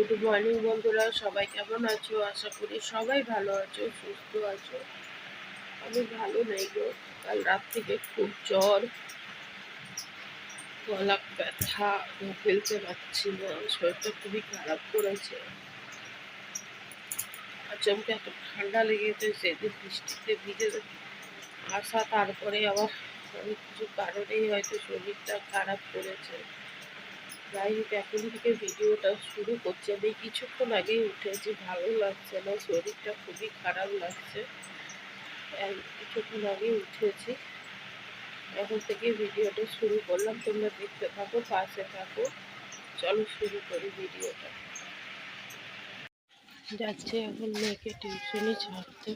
Good morning বন্ধুরা, সবাই কেমন আছো? আশা করি সবাই ভালো আছো, সুস্থ আছো। আমি ভালো নেই গো। কাল রাত থেকে খুব জ্বর, গলা ব্যথা, ফেলতে পারছি না, শরীরটা খুবই খারাপ করেছে। আচমকে এত ঠান্ডা লেগেছে, সেদিন বৃষ্টিতে ভিজে আসা, তারপরে আবার অনেক কিছু কারণেই হয়তো শরীরটা খারাপ করেছে। যাই হোক, এখন থেকে ভিডিওটা শুরু করছি। আমি কিছুক্ষণ আগেই উঠেছি, ভালো লাগছে না, শরীরটা খুবই খারাপ লাগছে। কিছুক্ষণ আগেই উঠেছি, এখন থেকে ভিডিওটা শুরু করলাম। তোমরা দেখতে থাকো, পাশে থাকো। চলো শুরু করি ভিডিওটা। যাচ্ছে এখন মেয়েকে টিউশনে ছাড়তে,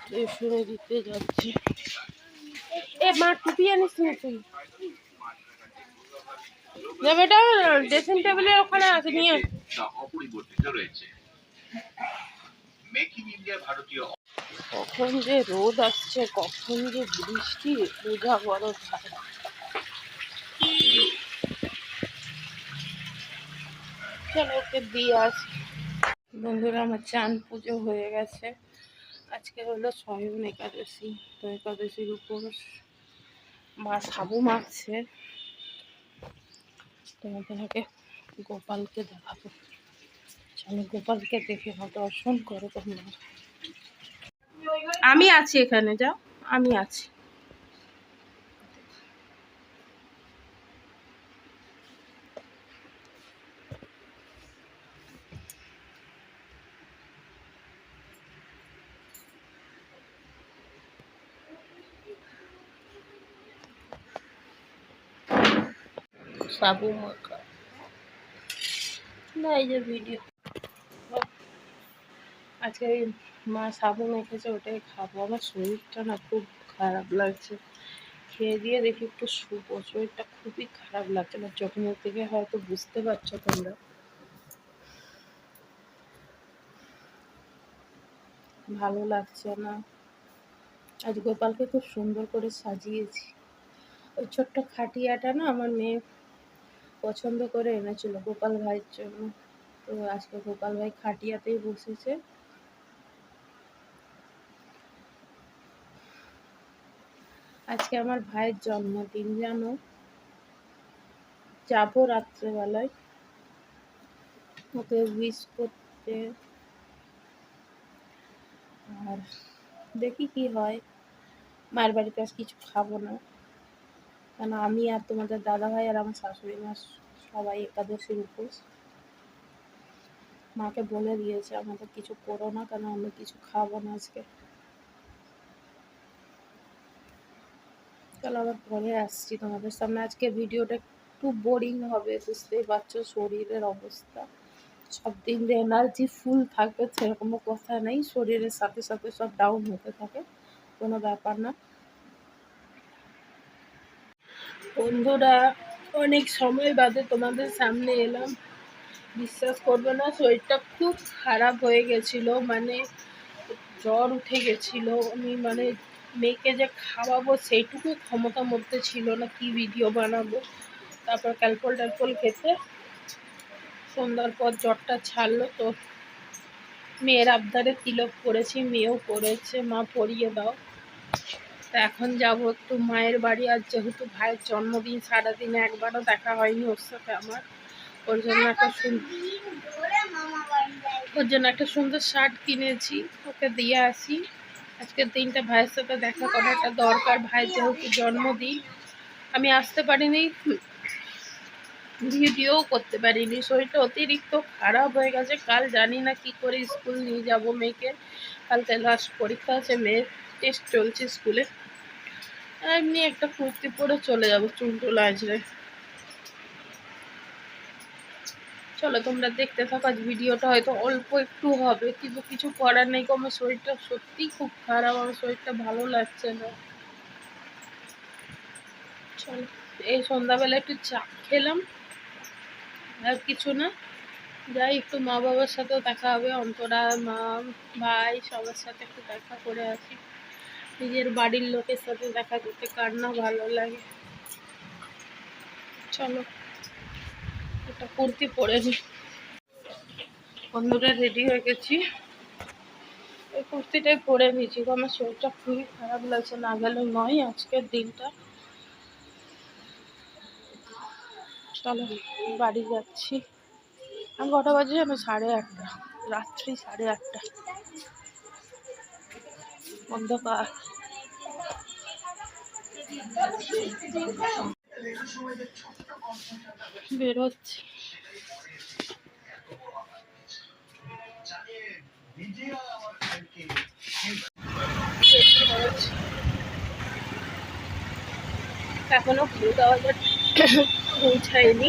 টিউশনে দিতে যাচ্ছে। এ মা, টুপি আনিস না তুই? বেটা, ড্রেসিং টেবিলের ওখানে আছে, নিয়ে অপরিবর্তিত রয়েছে। মেক ইন ইন্ডিয়া ভারতীয়। কখন যে রোদ আসছে, কখন যে বৃষ্টি, বোঝা বড় ভালো। চলো ওকে দিয়ে আসি। বন্ধুরা, আমার চান পুজো হয়ে গেছে। আজকে হলো স্বয়ং একাদশী। তো একাদশীর উপর মা সাবু মাখছে। তোমাদেরকে গোপালকে দেখাবো। চলো গোপালকে দেখে দর্শন করো তোমরা। আমি আছি এখানে, যাও, আমি আছি। সাবু মাখা না, এই যে ভিডিও। আজকে মা সাবু মেখেছে, ওটাই খাবো। আমার শরীরটা না খুব খারাপ লাগছে। খেয়ে দিয়ে দেখি একটু শুবো। শরীরটা খুবই খারাপ লাগছে। না, চোখ মুখ থেকে হয়তো বুঝতে পারছো তোমরা। ভালো লাগছে না। আজ গোপালকে খুব সুন্দর করে সাজিয়েছি। ওই ছোট্ট খাটিয়াটা না আমার মেয়ে পছন্দ করে এনেছিল গোপাল ভাইয়ের জন্য। তো আজকে গোপাল ভাই খাটিয়াতেই বসেছে। আজকে আমার ভাইয়ের জন্মদিন, জানো। যাবো রাত্রেবেলায় ওকে উইশ করতে। আর দেখি কি হয়। মায়ের বাড়িতে আজ কিছু খাবো না, কেন আমি আর তোমাদের দাদা ভাই আর আমার শাশুড়ি মা সবাই একাদশীর উপোস। মাকে বলে দিয়েছে আমাদের কিছু করো না, কেন আমরা কিছু খাবো না আজকে। চলো আবার পরে আসছি তোমাদের সামনে। আজকে ভিডিওটা একটু বোরিং হবে, বুঝতেই পারছো শরীরের অবস্থা। সব দিন যে এনার্জি ফুল থাকবে সেরকমও কথা নেই, শরীরের সাথে সাথে সব ডাউন হতে থাকে, কোনো ব্যাপার না। বন্ধুরা, অনেক সময় বাদে তোমাদের সামনে এলাম। বিশ্বাস করবে না, শরীরটা খুব খারাপ হয়ে গেছিলো, মানে জ্বর উঠে গেছিলো। আমি মানে মেয়েকে যে খাওয়াবো সেইটুকু ক্ষমতা মধ্যে ছিল না, কি ভিডিও বানাবো। তারপর ক্যালপল ট্যালপল খেতে সন্ধ্যার পর জ্বরটা ছাড়লো। তো মেয়ের আবদারে তিলক পড়েছি, মেয়েও পড়েছে, মা পরিয়ে দাও। তা এখন যাবো একটু মায়ের বাড়ি। আর যেহেতু ভাইয়ের জন্মদিন, সারাদিনে একবারও দেখা হয়নি ওর সাথে আমার। ওর জন্য একটা সুন্দর শার্ট কিনেছি, ওকে দিয়ে আসি। আজকের দিনটা ভাইয়ের সাথে দেখা করা একটা দরকার। ভাইয়ের যেহেতু জন্মদিন, আমি আসতে পারিনি, ভিডিও করতে পারিনি। শরীরটা অতিরিক্ত খারাপ হয়ে গেছে। কাল জানি না কি করে স্কুল নিয়ে যাব মেয়েকে। কালকে লাস্ট পরীক্ষা আছে, মেয়ের টেস্ট চলছে স্কুলে। এমনি একটা কুর্তি পরে চলে যাবো, চুলটুল আজরে। চলো তোমরা দেখতে থাকো। আজ ভিডিওটা হয়তো অল্প একটু হবে, কিন্তু কিছু করার নেই। আমার শরীরটা সত্যিই খুব খারাপ, আমার শরীরটা ভালো লাগছে না। চলো, এই সন্ধ্যাবেলা একটু চা খেলাম, আর কিছু না। যাই, একটু মা বাবার সাথেও দেখা হবে। অন্তরা, মা, ভাই সবার সাথে একটু দেখা করে আসি। নিজের বাড়ির লোকের সাথে দেখা করতে কার না ভালো লাগে। চলো একটা কুর্তি পরে নি। বন্ধুরা রেডি হয়ে গেছি, এই কুর্তিটাই পরে নিয়েছি। আমার শরীরটা খুবই খারাপ লাগছে, না গেলে নয় আজকের দিনটা। চলো বাড়ি যাচ্ছি। আমি কটা বাজে জানো? 8:30, রাত্রি 8:30, অন্ধকার। বেরোচ্ছি। এখনো কলকাতা বাজার পৌঁছায়নি।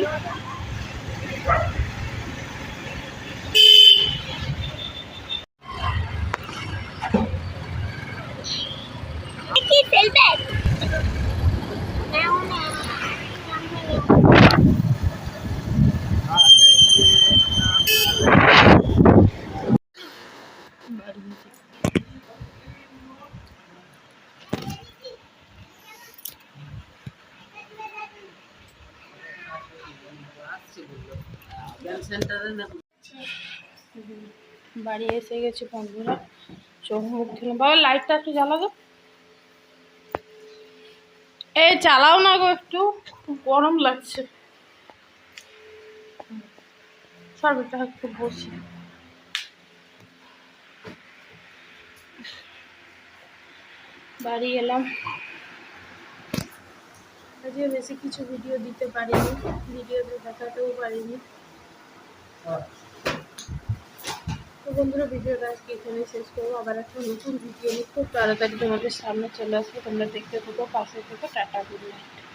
বাড়ি এসে গেছি বন্ধুরা, চোখ মুখ ধুলাম। বাবা লাইটটা একটু জ্বালাবো, এই চালাও না গো, একটু গরম লাগছে। সরবেটা একটু বসি। বাড়ি এলাম, আজকে বেশি কিছু ভিডিও দিতে পারিনি, ভিডিওতে দেখাতেও পারিনি। তো বন্ধুরা ভিডিওটা আজকে এখানে শেষ করবো। আবার একটা নতুন ভিডিও নিয়ে খুব তাড়াতাড়ি তোমাদের সামনে চলে আসবো। তোমরা দেখতে থাকো, পাশে থেকো। Tata, good night.